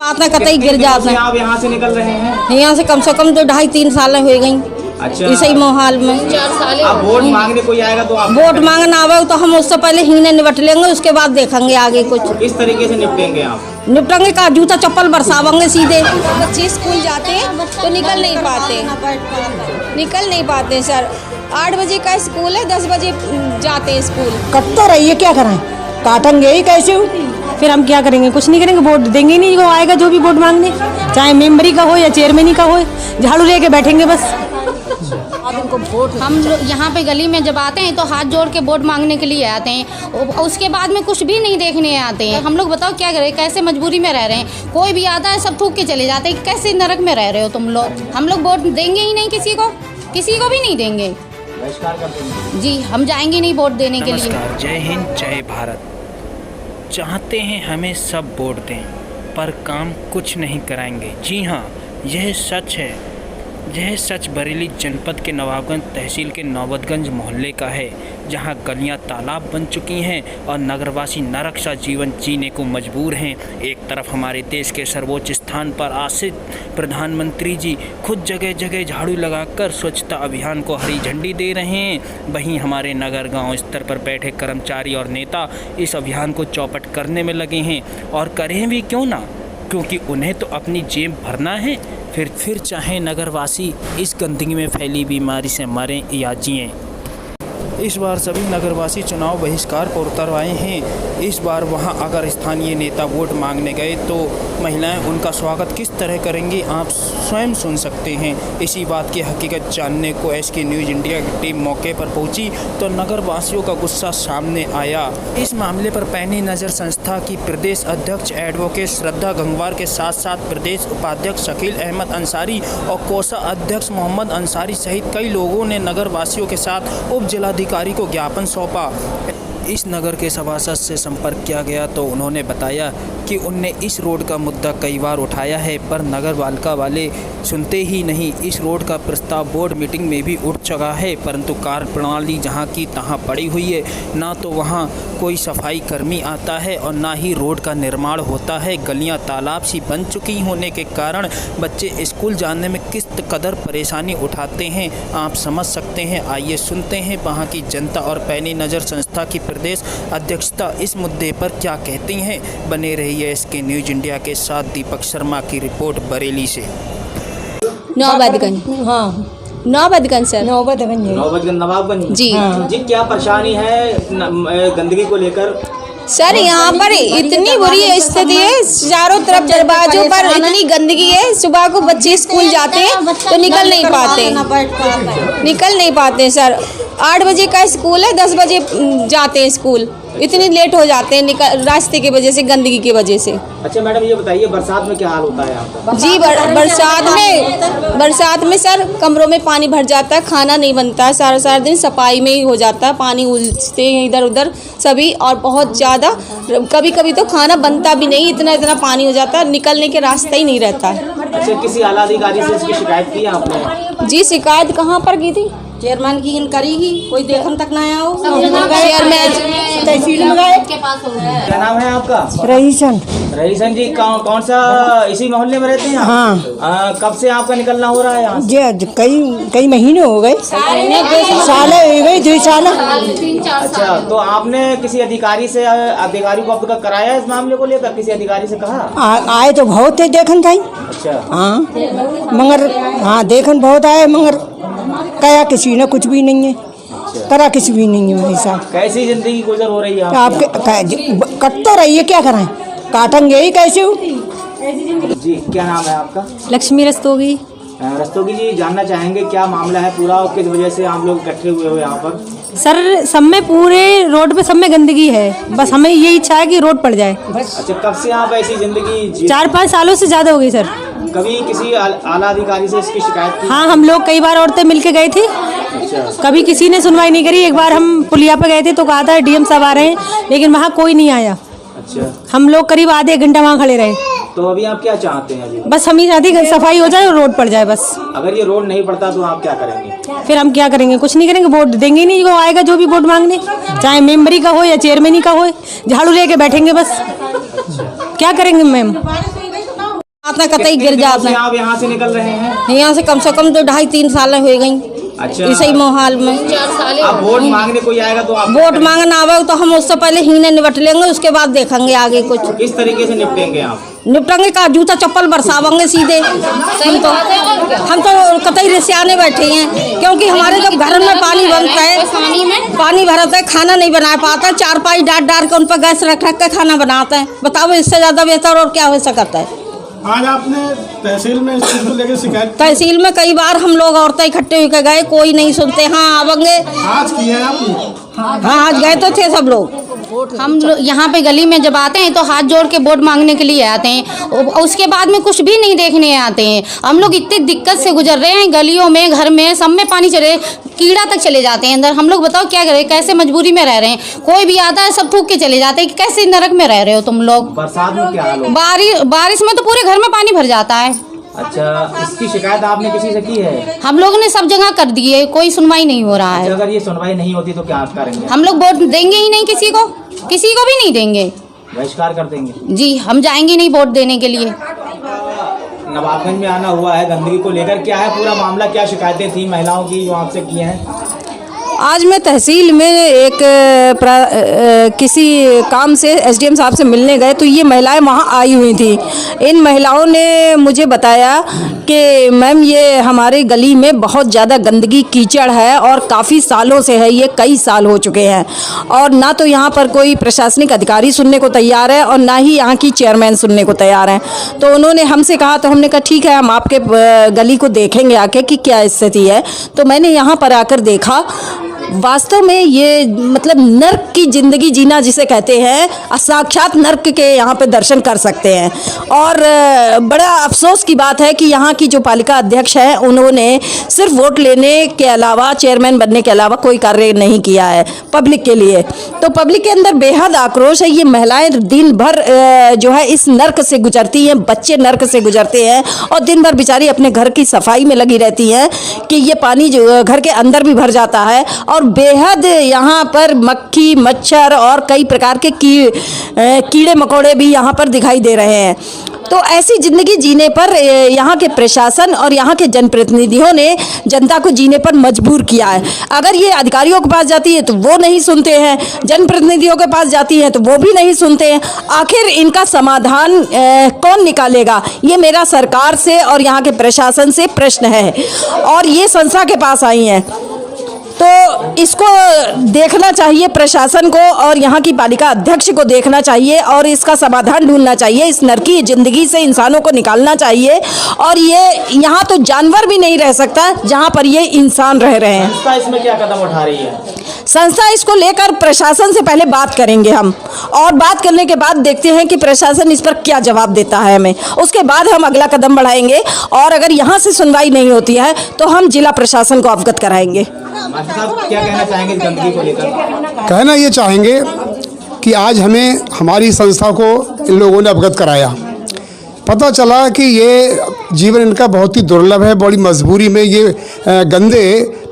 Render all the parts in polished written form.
आता कतई गिर जाता है। आप यहाँ से निकल रहे हैं? यहाँ से कम 2.5-3 साल हो गई। अच्छा, इसी माहौल में अब वोट मांगने कोई आएगा तो आप वोट मांगना आवे तो हम उससे पहले ही ने निपट लेंगे, उसके बाद देखेंगे आगे कुछ। किस तरीके से निपटेंगे आप? निपटेंगे का जूता चप्पल बरसावेंगे सीधे। बच्चे स्कूल जाते हैं तो निकल नहीं पाते सर। 8 बजे का स्कूल है, 10 बजे जाते हैं स्कूल। कटता रहिए, क्या कराएं, काटेंगे ही कैसे हो? फिर हम क्या करेंगे? कुछ नहीं करेंगे, वोट देंगे ही नहीं। जो आएगा जो भी वोट मांगने, चाहे मेंबरी का हो या चेयरमैनी का हो, झाड़ू लेके बैठेंगे बस। हम लोग यहाँ पे गली में जब आते हैं तो हाथ जोड़ के वोट मांगने के लिए आते हैं, उसके बाद में कुछ भी नहीं देखने आते हैं। हम लोग बताओ क्या करें, कैसे मजबूरी में रह रहे हैं। कोई भी आता है सब थूक के चले जाते हैं। कैसे नरक में रह रहे हो तुम लोग। हम लोग वोट देंगे ही नहीं, किसी को भी नहीं देंगे जी। हम जाएंगे नहीं वोट देने के लिए। जय हिंद, जय भारत। चाहते हैं हमें सब वोट दें पर काम कुछ नहीं कराएंगे। जी हाँ, यह सच है। यह सच बरेली जनपद के नवाबगंज तहसील के नौबतगंज मोहल्ले का है, जहां गलियां तालाब बन चुकी हैं और नगरवासी नरक सा जीवन जीने को मजबूर हैं। एक तरफ हमारे देश के सर्वोच्च स्थान पर आसीन प्रधानमंत्री जी खुद जगह जगह झाड़ू लगाकर स्वच्छता अभियान को हरी झंडी दे रहे हैं, वहीं हमारे नगर गांव स्तर पर बैठे कर्मचारी और नेता इस अभियान को चौपट करने में लगे हैं। और करें भी क्यों ना, क्योंकि उन्हें तो अपनी जेब भरना है। फिर चाहे नगरवासी इस गंदगी में फैली बीमारी से मरें या जिएं। इस बार सभी नगरवासी चुनाव बहिष्कार पर उतर आए हैं। इस बार वहां अगर स्थानीय नेता वोट मांगने गए तो महिलाएं उनका स्वागत किस तरह करेंगी, आप स्वयं सुन सकते हैं। इसी बात की हकीकत जानने को SK न्यूज़ इंडिया की टीम मौके पर पहुंची तो नगरवासियों का गुस्सा सामने आया। इस मामले पर पैनी नज़र संस्था की प्रदेश अध्यक्ष एडवोकेट श्रद्धा गंगवार के साथ साथ प्रदेश उपाध्यक्ष शकील अहमद अंसारी और कोषा अध्यक्ष मोहम्मद अंसारी सहित कई लोगों ने नगरवासियों के साथ उप जिलाधिकारी को ज्ञापन सौंपा। इस नगर के सभासद से संपर्क किया गया तो उन्होंने बताया कि उनने इस रोड का मुद्दा कई बार उठाया है, पर नगर पालिका वाले सुनते ही नहीं। इस रोड का प्रस्ताव बोर्ड मीटिंग में भी उठ चुका है, परंतु कार्य प्रणाली जहां की तहां पड़ी हुई है। ना तो वहां कोई सफाई कर्मी आता है और ना ही रोड का निर्माण होता है। गलियां तालाब सी बन चुकी होने के कारण बच्चे स्कूल जाने में किस कदर परेशानी उठाते हैं, आप समझ सकते हैं। आइए सुनते हैं वहाँ की जनता और पैनी नज़र संस्था की प्रदेश अध्यक्षता इस मुद्दे पर क्या कहती हैं। बने रहिए SK न्यूज़ इंडिया के साथ। दीपक शर्मा की रिपोर्ट बरेली से। नौबतगंज, हाँ नौबतगंज सर। नौबतगंज नवाबगंज जी। जी, क्या परेशानी है गंदगी को लेकर? सर यहाँ पर इतनी बुरी स्थिति है, चारों तरफ दरवाजों पर इतनी गंदगी है। सुबह को बच्चे स्कूल जाते हैं तो निकल नहीं पाते सर। 8 बजे का स्कूल है, 10 बजे जाते हैं स्कूल। इतनी लेट हो जाते हैं रास्ते की वजह से, गंदगी की वजह से। अच्छा मैडम, ये बताइए बरसात में क्या हाल होता है यहाँ पर? जी बरसात में सर कमरों में पानी भर जाता है, खाना नहीं बनता है। सारा दिन सफाई में ही हो जाता है, पानी उलझते हैं इधर उधर सभी, और बहुत ज़्यादा कभी कभी तो खाना बनता भी नहीं, इतना पानी हो जाता है, निकलने के रास्ता ही नहीं रहता है। अच्छा, किसी आला अधिकारी से इसकी शिकायत की है आपने? जी, शिकायत कहाँ पर की थी? चेयरमैन की करेगी, कोई देखन तक ना आया हो। चेयरमैन तहसील में गए। क्या नाम है आपका? रईसन जी। कौन सा इसी मोहल्ले में रहते हैं आप? हाँ। कब से आपका निकलना हो रहा है यहाँ से? जी, कई महीने हो गए, साल हो गए, 2 साल। अच्छा, तो आपने किसी अधिकारी को अब तक कराया इस मामले को लेकर? किसी अधिकारी से कहा? आए तो बहुत थे, देखन था। अच्छा, हाँ मगर हाँ देखन बहुत आए, मगर कया किसी ने कुछ भी नहीं है, करा किसी भी नहीं है। भाई साहब, कैसी जिंदगी गुजर हो रही है आपके? कटता रहिए, क्या कराएं, काटेंगे ही कैसे हो? जी, क्या नाम है आपका? लक्ष्मी रस्तोगी। रस्तोगी जी, जानना चाहेंगे क्या मामला है पूरा और किस वजह से आप लोग इकट्ठे हुए हो यहाँ पर? सर सब में पूरे रोड पे सब में गंदगी है, बस हमें ये इच्छा है कि रोड पड़ जाए। अच्छा, कब से आप ऐसी जिंदगी 4-5 सालों से ज़्यादा हो गई सर। कभी किसी आला अधिकारी से इसकी शिकायत की? हाँ, हम लोग कई बार औरतें मिलके गए थे, कभी किसी ने सुनवाई नहीं करी। एक बार हम पुलिया पे गए थे तो कहा था DM साहब आ रहे हैं, लेकिन वहाँ कोई नहीं आया। अच्छा, हम लोग करीब आधे 1 घंटा वहाँ खड़े रहे। तो अभी आप क्या चाहते हैं? अभी बस हम ही चाहते हैं सफाई हो जाए और रोड पड़ जाए बस। अगर ये रोड नहीं पड़ता तो आप क्या करेंगे? फिर हम क्या करेंगे? कुछ नहीं करेंगे, वोट देंगे ही नहीं। जो आएगा जो भी वोट मांगने, चाहे मेंबरी का हो या चेयरमैनी का हो, झाड़ू लेके बैठेंगे बस। क्या करेंगे मैम? आता कतई गिर जाता है। आप यहाँ से निकल रहे हैं? यहाँ से कम 2-2.5-3 साल हो गई। अच्छा, इसी मोहाल में अब वोट मांगने कोई आएगा तो आप वोट मांगना आवे तो हम उससे पहले ही निपट लेंगे, उसके बाद देखेंगे आगे कुछ। किस तरीके से निपटेंगे आप? निपटेंगे का जूता चप्पल बरसावेंगे सीधे। हम तो कतई रिसियाने बैठे हैं, क्योंकि हमारे जब घर में पानी बनता है, पानी भरता है, खाना नहीं बना पाता है, 4 पाई डाल के उन पर गैस रख के खाना बनाते हैं। बताओ इससे ज़्यादा बेहतर और क्या हो सकता है। आज आपने तहसील में इस चीज को लेकर शिकायत? तहसील में कई बार हम लोग औरतें इकट्ठे होकर गए, कोई नहीं सुनते। हाँ आवेंगे। आज की है आपने? हाँ आज गए तो थे सब लोग। हम लोग यहाँ पे गली में जब आते हैं तो हाथ जोड़ के वोट मांगने के लिए आते हैं, उसके बाद में कुछ भी नहीं देखने आते हैं। हम लोग इतनी दिक्कत से गुजर रहे हैं, गलियों में, घर में, सब में पानी चले, कीड़ा तक चले जाते हैं अंदर। हम लोग बताओ क्या करें, कैसे मजबूरी में रह रहे हैं। कोई भी आता है सब थूक के चले जाते हैं कि कैसे नरक में रह रहे हो तुम लोग। बरसात में क्या हाल हो? बारिश में तो पूरे घर में पानी भर जाता है। अच्छा, इसकी शिकायत आपने किसी से की है? हम लोगों ने सब जगह कर दी है, कोई सुनवाई नहीं हो रहा है। अगर ये सुनवाई नहीं होती तो क्या करेंगे? हम लोग वोट देंगे ही नहीं, किसी को भी नहीं देंगे, बहिष्कार कर देंगे। जी हम जाएंगे नहीं वोट देने के लिए। नवाबगंज में आना हुआ है गंदगी को लेकर, क्या है पूरा मामला, क्या शिकायतें थी महिलाओं की जो आपसे की हैं? आज मैं तहसील में एक किसी काम से एसडीएम साहब से मिलने गए तो ये महिलाएं वहाँ आई हुई थी। इन महिलाओं ने मुझे बताया कि मैम ये हमारे गली में बहुत ज़्यादा गंदगी कीचड़ है और काफ़ी सालों से है, ये कई साल हो चुके हैं, और ना तो यहाँ पर कोई प्रशासनिक अधिकारी सुनने को तैयार है और ना ही यहाँ की चेयरमैन सुनने को तैयार हैं। तो उन्होंने हमसे कहा, तो हमने कहा ठीक है हम आपके गली को देखेंगे आके कि क्या स्थिति है। तो मैंने यहाँ पर आकर देखा, वास्तव में ये मतलब नर्क की ज़िंदगी जीना जिसे कहते हैं, साक्षात नर्क के यहाँ पे दर्शन कर सकते हैं। और बड़ा अफसोस की बात है कि यहाँ की जो पालिका अध्यक्ष है उन्होंने सिर्फ वोट लेने के अलावा, चेयरमैन बनने के अलावा कोई कार्य नहीं किया है पब्लिक के लिए। तो पब्लिक के अंदर बेहद आक्रोश है। ये महिलाएं दिन भर जो है इस नर्क से गुजरती हैं, बच्चे नर्क से गुजरते हैं और दिन भर बेचारी अपने घर की सफाई में लगी रहती हैं कि ये पानी जो घर के अंदर भी भर जाता है और बेहद यहाँ पर मक्खी, मच्छर और कई प्रकार के कीड़े मकोड़े भी यहाँ पर दिखाई दे रहे हैं। तो ऐसी ज़िंदगी जीने पर यहाँ के प्रशासन और यहाँ के जनप्रतिनिधियों ने जनता को जीने पर मजबूर किया है। अगर ये अधिकारियों के पास जाती है तो वो नहीं सुनते हैं, जनप्रतिनिधियों के पास जाती है तो वो भी नहीं सुनते हैं। आखिर इनका समाधान कौन निकालेगा? ये मेरा सरकार से और यहाँ के प्रशासन से प्रश्न है। और ये संस्था के पास आई हैं तो इसको देखना चाहिए प्रशासन को और यहाँ की पालिका अध्यक्ष को देखना चाहिए और इसका समाधान ढूंढना चाहिए। इस नरकी ज़िंदगी से इंसानों को निकालना चाहिए। और ये यहाँ तो जानवर भी नहीं रह सकता जहाँ पर ये इंसान रह रहे हैं। संस्था इसमें क्या कदम उठा रही है? संस्था इसको लेकर प्रशासन से पहले बात करेंगे हम, और बात करने के बाद देखते हैं कि प्रशासन इस पर क्या जवाब देता है हमें। उसके बाद हम अगला कदम बढ़ाएंगे और अगर यहाँ से सुनवाई नहीं होती है तो हम जिला प्रशासन को अवगत कराएंगे। साहब क्या कहना चाहेंगे गंदगी को लेकर? कहना ये चाहेंगे कि आज हमें हमारी संस्था को इन लोगों ने अवगत कराया। पता चला कि ये जीवन इनका बहुत ही दुर्लभ है, बड़ी मजबूरी में ये गंदे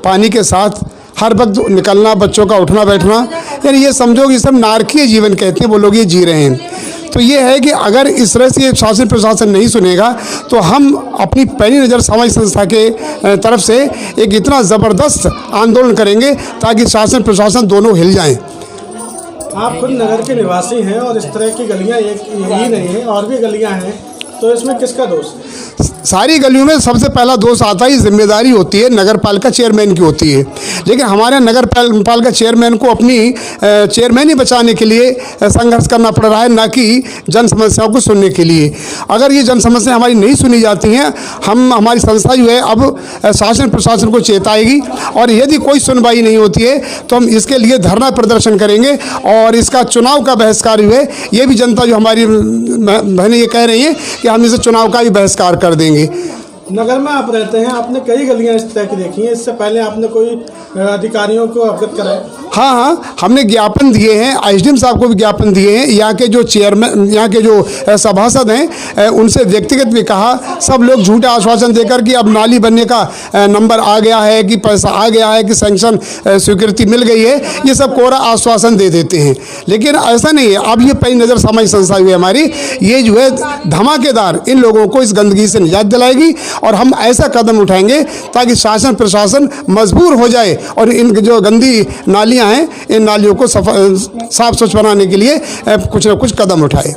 पानी के साथ हर वक्त निकलना, बच्चों का उठना बैठना, यानी ये समझो कि सब नारकीय जीवन कहते हैं वो लोग ये जी रहे हैं। तो ये है कि अगर इस तरह से शासन प्रशासन नहीं सुनेगा तो हम अपनी पैनी नज़र सामाजिक संस्था के तरफ से एक इतना ज़बरदस्त आंदोलन करेंगे ताकि शासन प्रशासन दोनों हिल जाएं। आप खुद नगर के निवासी हैं और इस तरह की गलियां एक यही नहीं है, और भी गलियां हैं, तो इसमें किसका दोष है? सारी गलियों में सबसे पहला दोष आता है, जिम्मेदारी होती है नगर पालिका चेयरमैन की होती है। लेकिन हमारे नगर पालिका चेयरमैन को अपनी चेयरमैनी बचाने के लिए संघर्ष करना पड़ रहा है, ना कि जन समस्याओं को सुनने के लिए। अगर ये जन समस्याएं हमारी नहीं सुनी जाती हैं, हमारी संस्था जो है अब शासन प्रशासन को चेताएगी और यदि कोई सुनवाई नहीं होती है तो हम इसके लिए धरना प्रदर्शन करेंगे और इसका चुनाव का बहिष्कार जो है, ये भी जनता जो हमारी बहनें ये कह रही हैं कि हम इसे चुनाव का भी बहिष्कार कर देंगे। नगर में आप रहते हैं, आपने कई गलियां इस तरह की देखी हैं, इससे पहले आपने कोई अधिकारियों को अवगत कराया? हाँ हाँ, हमने ज्ञापन दिए हैं, एसडीएम साहब को भी ज्ञापन दिए हैं। यहाँ के जो चेयरमैन, यहाँ के जो सभासद हैं, उनसे व्यक्तिगत भी कहा। सब लोग झूठे आश्वासन देकर कि अब नाली बनने का नंबर आ गया है, कि पैसा आ गया है, कि सैंक्शन स्वीकृति मिल गई है, ये सब कोरा आश्वासन दे देते हैं। लेकिन ऐसा नहीं है। अब ये पहली नज़र सामाजिक संस्था हुई हमारी, ये जो है धमाकेदार इन लोगों को इस गंदगी से निजात दिलाएगी और हम ऐसा कदम उठाएंगे ताकि शासन प्रशासन मजबूर हो जाए और इन जो गंदी नालियां हैं, इन नालियों को साफ स्वच्छ बनाने के लिए कुछ न कुछ कदम उठाए।